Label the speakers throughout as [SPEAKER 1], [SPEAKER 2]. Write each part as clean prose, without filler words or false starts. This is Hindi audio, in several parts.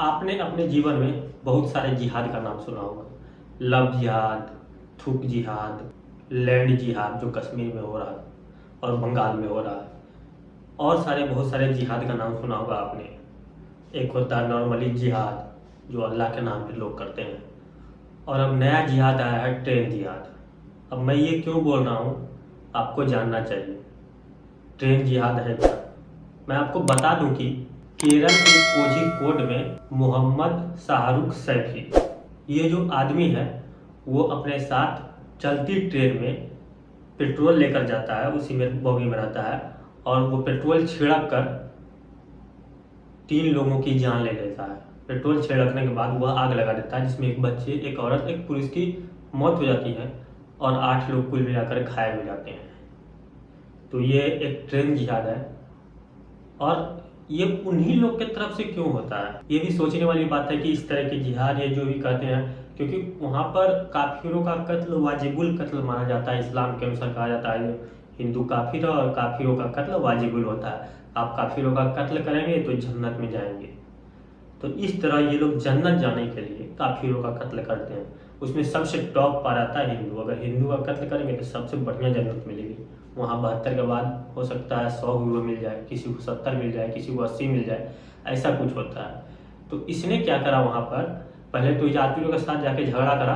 [SPEAKER 1] आपने अपने जीवन में बहुत सारे जिहाद का नाम सुना होगा। लव जिहाद, थूक जिहाद, लैंड जिहाद जो कश्मीर में हो रहा है और बंगाल में हो रहा है, और बहुत सारे जिहाद का नाम सुना होगा आपने। एक होता है नॉर्मली जिहाद जो अल्लाह के नाम पे लोग करते हैं, और अब नया जिहाद आया है ट्रेन जिहाद। अब मैं ये क्यों बोल रहा हूँ आपको जानना चाहिए। ट्रेन जिहाद है क्या? मैं आपको बता दूं कि केरल के कोझिकोड में मोहम्मद शाहरुख सैफी, ये जो आदमी है वो अपने साथ चलती ट्रेन में पेट्रोल लेकर जाता है, उसी में बोगी में रहता है, और वो पेट्रोल छिड़क कर 3 लोगों की जान ले लेता है। पेट्रोल छिड़कने के बाद वह आग लगा देता है, जिसमें एक बच्चे, एक औरत, एक पुरुष की मौत हो जाती है और 8 लोग कुल मिलाकर घायल हो जाते हैं। तो ये एक ट्रेन जिहाद है, और ये उन्हीं लोग के तरफ से क्यों होता है, ये भी सोचने वाली बात है कि इस तरह के जिहाद ये जो भी कहते हैं, क्योंकि वहाँ पर काफिरों का कत्ल वाजिबुल कत्ल माना जाता है। इस्लाम के अनुसार कहा जाता है हिंदू काफिर और काफिरों का कत्ल वाजिबुल होता है। आप काफिरों का कत्ल करेंगे तो जन्नत में जाएंगे। तो इस तरह ये लोग जन्नत जाने के लिए काफिरों का कत्ल करते हैं। उसमें सबसे टॉप पर आता है हिंदू। अगर हिंदू का कत्ल करेंगे तो सबसे बढ़िया जन्नत मिलेगी। वहाँ 72 के बाद हो सकता है 100 यूरो मिल जाए, किसी को 70 मिल जाए, किसी को 80 मिल जाए, ऐसा कुछ होता है। तो इसने क्या करा, वहाँ पर पहले तो यात्रियों के साथ जाके झगड़ा करा,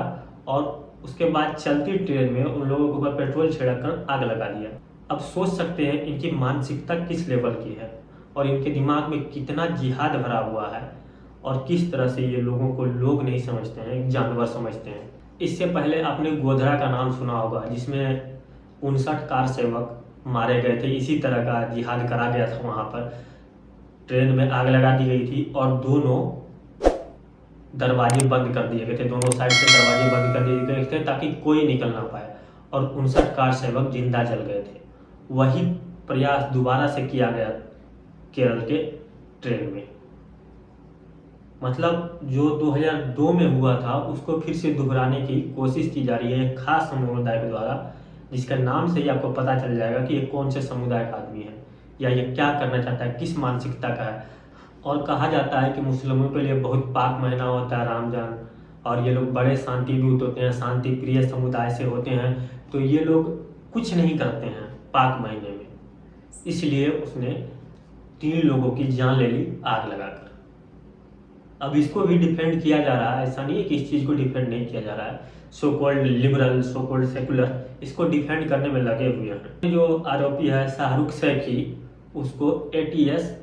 [SPEAKER 1] और उसके बाद चलती ट्रेन में उन लोगों के ऊपर पेट्रोल छिड़क कर आग लगा दिया। अब सोच सकते हैं इनकी मानसिकता किस लेवल की है, और इनके दिमाग में कितना जिहाद भरा हुआ है, और किस तरह से ये लोगों को लोग नहीं समझते हैं, जानवर समझते हैं। इससे पहले आपने गोधरा का नाम सुना होगा, जिसमें 59 कार सेवक मारे गए थे। इसी तरह का जिहाद करा गया था। वहाँ पर ट्रेन में आग लगा दी गई थी और दोनों दरवाजे बंद कर दिए गए थे, दोनों साइड से दरवाजे बंद कर दिए गए थे ताकि कोई निकल ना पाए, और 59 कार सेवक जिंदा जल गए थे। वही प्रयास दोबारा से किया गया केरल के ट्रेन में। मतलब जो 2002 में हुआ था उसको फिर से दोहराने की कोशिश की जा रही है एक खास समुदाय के द्वारा, जिसका नाम से ही आपको पता चल जाएगा कि ये कौन से समुदाय का आदमी है, या ये क्या करना चाहता है, किस मानसिकता का है। और कहा जाता है कि मुस्लिमों के लिए बहुत पाक महीना होता है रमजान, और ये लोग बड़े शांति दूत होते हैं, शांति प्रिय समुदाय से होते हैं। तो ये लोग कुछ नहीं करते हैं पाक महीने में, इसलिए उसने 3 लोगों की जान ले ली आग लगाकर। अब इसको भी डिफेंड किया जा रहा है, ऐसा नहीं है कि इस चीज़ को डिफेंड नहीं किया जा रहा है। So called liberal, so called secular इसको डिफेंड करने में लगे हुए हैं। जो आरोपी है शाहरुख सैफी, उसको एटीएस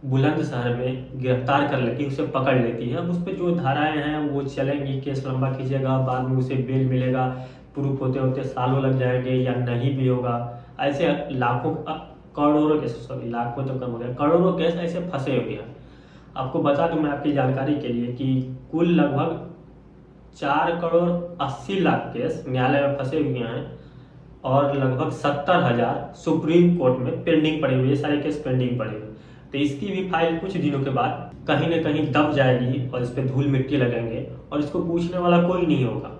[SPEAKER 1] बुलंदशहर में गिरफ्तार कर लेती है, उसे पकड़ लेती है। अब उस पर जो धाराएं हैं वो चलेंगी, केस लंबा खींचेगा, बाद में उसे बेल मिलेगा, प्रूफ होते होते सालों लग जाएंगे या नहीं भी होगा। ऐसे लाखों करोड़ों केस, सॉरी लाखों तो कम हो गया, करोड़ों केस ऐसे फंसे हुए हैं। आपको बता दूं मैं आपकी जानकारी के लिए कि कुल लगभग 4 करोड़ 80 लाख केस न्यायालय में फंसे हुए हैं, और लगभग 70,000 सुप्रीम कोर्ट में पेंडिंग पड़े हुए, ये सारे केस पेंडिंग पड़े हुए। तो इसकी भी फाइल कुछ दिनों के बाद कहीं ना कहीं दब जाएगी, और इस पर धूल मिट्टी लगेंगे, और इसको पूछने वाला कोई नहीं होगा।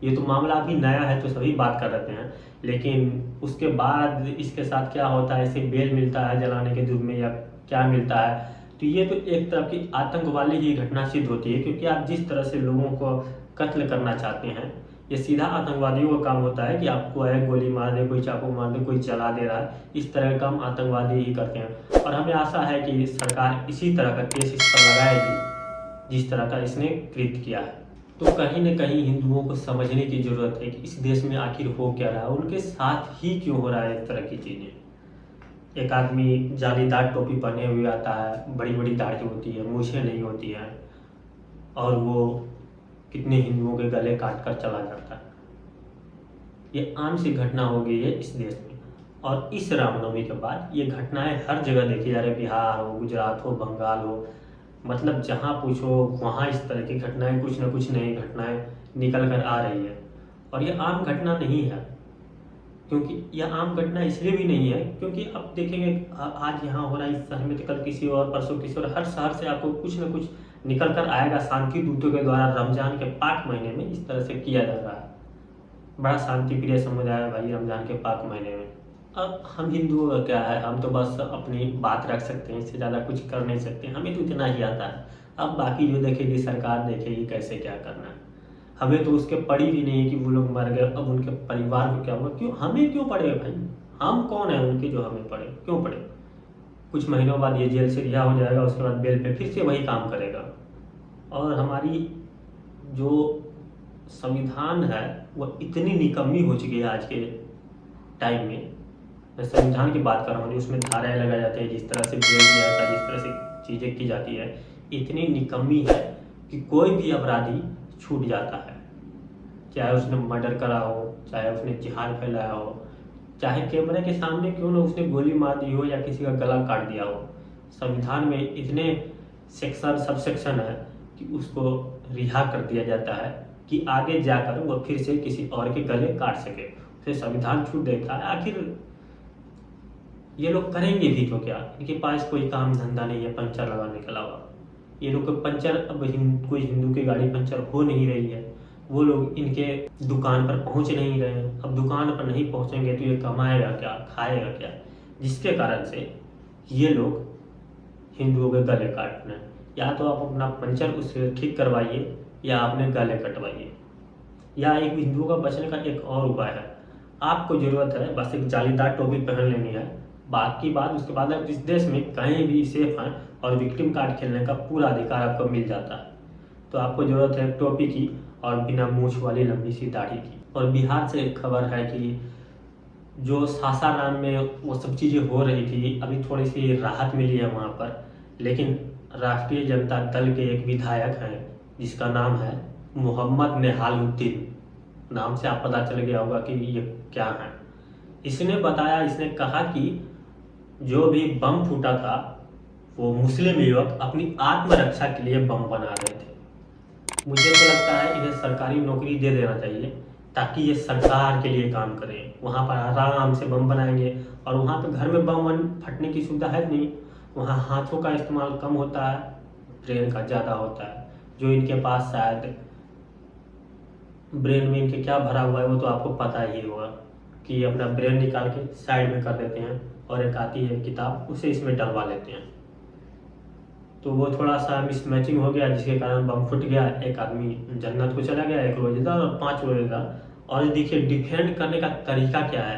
[SPEAKER 1] ये तो मामला अभी नया है तो सभी बात कर रहे हैं, लेकिन उसके बाद इसके साथ क्या होता है, इसे बेल मिलता है जलाने के जुर्म में या क्या मिलता है, तो ये तो एक तरह की आतंक वाली ही घटना सिद्ध होती है। क्योंकि आप जिस तरह से लोगों को कत्ल करना चाहते हैं, ये सीधा आतंकवादियों का काम होता है कि आपको है गोली मार दे, कोई चाकू मार दे, कोई जला दे रहा है, इस तरह का काम आतंकवादी ही करते हैं। और हमें आशा है कि सरकार इसी तरह का केस इस पर लगाएगी जिस तरह का इसने कृत्य किया है। तो कहीं न कहीं हिंदुओं को समझने की ज़रूरत है कि इस देश में आखिर हो क्या रहा है, उनके साथ ही क्यों हो रहा है इस तरह की चीज़ें। एक आदमी जालीदार टोपी पहने हुए आता है, बड़ी बड़ी दाढ़ी होती है, मूछें नहीं होती हैं, और वो कितने हिंदुओं के गले काट कर चला जाता है। ये आम सी घटना हो गई है इस देश में, और इस रामनवमी के बाद ये घटनाएं हर जगह देखी जा रही है। बिहार हो, गुजरात हो, बंगाल हो, मतलब जहाँ पूछो वहाँ इस तरह की घटनाएं, कुछ न कुछ नई घटनाएं निकल कर आ रही है। और ये आम घटना नहीं है, क्योंकि यह आम घटना इसलिए भी नहीं है क्योंकि अब देखेंगे आज यहाँ हो रहा है इस शहर में, तो कल किसी और, परसों किसी और, हर शहर से आपको कुछ न कुछ निकल कर आएगा। शांति दूतों के द्वारा रमजान के पाक महीने में इस तरह से किया जा रहा है। बड़ा शांति प्रिय समुदाय है भाई रमजान के पाक महीने में। अब हम हिंदुओं का क्या है, हम तो बस अपनी बात रख सकते हैं, इससे ज़्यादा कुछ कर नहीं सकते। हमें तो इतना ही आता है, अब बाकी जो देखेगी सरकार देखेगी कैसे क्या करना है। हमें तो उसके पड़ी भी नहीं है कि वो लोग मर गए, अब उनके परिवार को क्या हुआ, क्यों हमें क्यों पड़े भाई? हम कौन है उनके जो हमें पड़े, क्यों पड़े? कुछ महीनों बाद ये जेल से रिहा हो जाएगा, उसके बाद बेल पे फिर से वही काम करेगा। और हमारी जो संविधान है वो इतनी निकम्मी हो चुकी है आज के टाइम में। मैं संविधान की बात कर रहा हूँ जो उसमें धाराएं लगाई जाती है, जिस तरह से बेल दिया जाता है, जिस तरह से चीज़ें की जाती है, इतनी निकम्मी है कि कोई भी अपराधी छूट जाता है। चाहे उसने मर्डर करा हो, चाहे उसने जिहाद फैलाया हो, चाहे कैमरे के सामने क्यों ना उसने गोली मार दी हो या किसी का गला काट दिया हो, संविधान में इतने सेक्शन सब सेक्शन है कि उसको रिहा कर दिया जाता है कि आगे जाकर वो फिर से किसी और के गले काट सके। उसे संविधान छूट देता है। आखिर ये लोग करेंगे भी तो क्या? इनके पास कोई काम धंधा नहीं है पंचर लगाने के अलावा। ये लोग को पंचर, अब कोई हिंदू की गाड़ी पंचर हो नहीं रही है, वो लोग इनके दुकान पर पहुंच नहीं रहे हैं। अब दुकान पर नहीं पहुंचेंगे तो ये कमाएगा क्या, खाएगा क्या? जिसके कारण से ये लोग हिंदुओं के गले काट रहे हैं। या तो आप अपना पंचर उससे ठीक करवाइए या अपने गले कटवाइए। या एक हिंदुओं का बचने का एक और उपाय है, आपको ज़रूरत है बस एक जालीदार टोपी पहन लेनी है, बाकी बात उसके बाद आप इस देश में कहीं भी सेफ हैं और विक्टिम कार्ड खेलने का पूरा अधिकार आपको मिल जाता है। तो आपको ज़रूरत है टोपी की और बिना मूछ वाली लंबी सी दाढ़ी की। और बिहार से एक खबर है कि जो सासाराम में वो सब चीज़ें हो रही थी, अभी थोड़ी सी राहत मिली है वहाँ पर। लेकिन राष्ट्रीय जनता दल के एक विधायक हैं जिसका नाम है मोहम्मद नेहालुद्दीन, नाम से आप पता चल गया होगा कि ये क्या है। इसने बताया, इसने कहा कि जो भी बम फूटा था वो मुस्लिम युवक अपनी आत्मरक्षा के लिए बम बना रहे थे। मुझे तो लगता है इन्हें सरकारी नौकरी दे देना चाहिए ताकि ये सरकार के लिए काम करें। वहाँ पर आराम से बम बनाएंगे और वहाँ पे घर में बम फटने की सुविधा है नहीं, वहाँ हाथों का इस्तेमाल कम होता है, ब्रेन का ज़्यादा होता है। जो इनके पास शायद ब्रेन में इनके क्या भरा हुआ है वो तो आपको पता ही होगा कि अपना ब्रेन निकाल के साइड में कर देते हैं और एक आती है किताब उसे इसमें डलवा लेते हैं। तो वो थोड़ा सा मिसमैचिंग हो गया जिसके कारण बम फूट गया, एक आदमी जन्नत को चला गया, एक रोजेदार और 5 रोजेदार। और देखिए डिफेंड करने का तरीका क्या है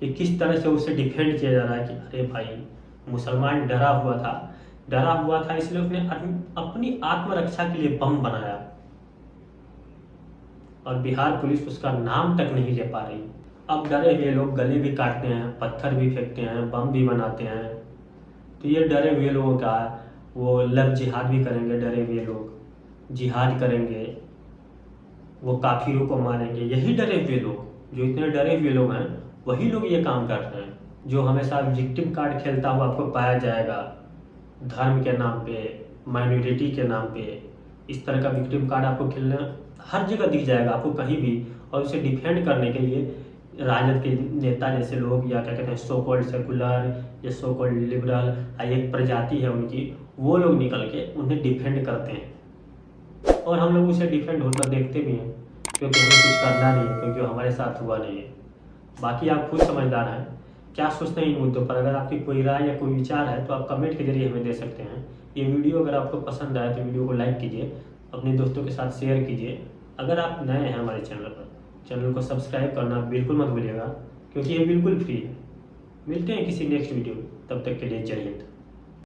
[SPEAKER 1] कि किस तरह से उसे डिफेंड किया जा रहा है कि अरे भाई मुसलमान डरा हुआ था इसलिए उसने अपनी आत्मरक्षा के लिए बम बनाया और बिहार पुलिस उसका नाम तक नहीं ले पा रही। अब डरे हुए लोग गले भी काटते हैं, पत्थर भी फेंकते हैं, बम भी बनाते हैं। तो ये डरे हुए लोगों का वो लव जिहाद भी करेंगे, डरे हुए लोग जिहाद करेंगे, वो काफिरों को मारेंगे। यही डरे हुए लोग, जो इतने डरे हुए लोग हैं वही लोग ये काम कर रहे हैं। जो हमेशा विक्टिम कार्ड खेलता हुआ आपको पाया जाएगा धर्म के नाम पे, माइनॉरिटी के नाम पे, इस तरह का विक्टिम कार्ड आपको खेलना हर जगह दिख जाएगा आपको कहीं भी। और उसे डिफेंड करने के लिए राजद के नेता जैसे लोग या क्या कहते हैं सो कॉल्ड सेकुलर या सो कॉल्ड लिबरल, एक प्रजाति है उनकी, वो लोग निकल के उन्हें डिफेंड करते हैं और हम लोग उसे डिफेंड होकर देखते भी हैं क्योंकि हमें कुछ करना नहीं है, क्योंकि हमारे साथ हुआ नहीं है। बाकी आप खुद समझदार हैं, क्या सोचते हैं इन मुद्दों पर। अगर आपकी कोई राय या कोई विचार है तो आप कमेंट के जरिए हमें दे सकते हैं। ये वीडियो अगर आपको पसंद आए तो वीडियो को लाइक कीजिए, अपने दोस्तों के साथ शेयर कीजिए। अगर आप नए हैं हमारे चैनल पर, चैनल को सब्सक्राइब करना बिल्कुल मत भूलिएगा क्योंकि ये बिल्कुल फ्री है। मिलते हैं किसी नेक्स्ट वीडियो, तब तक के लिए जय हिंद।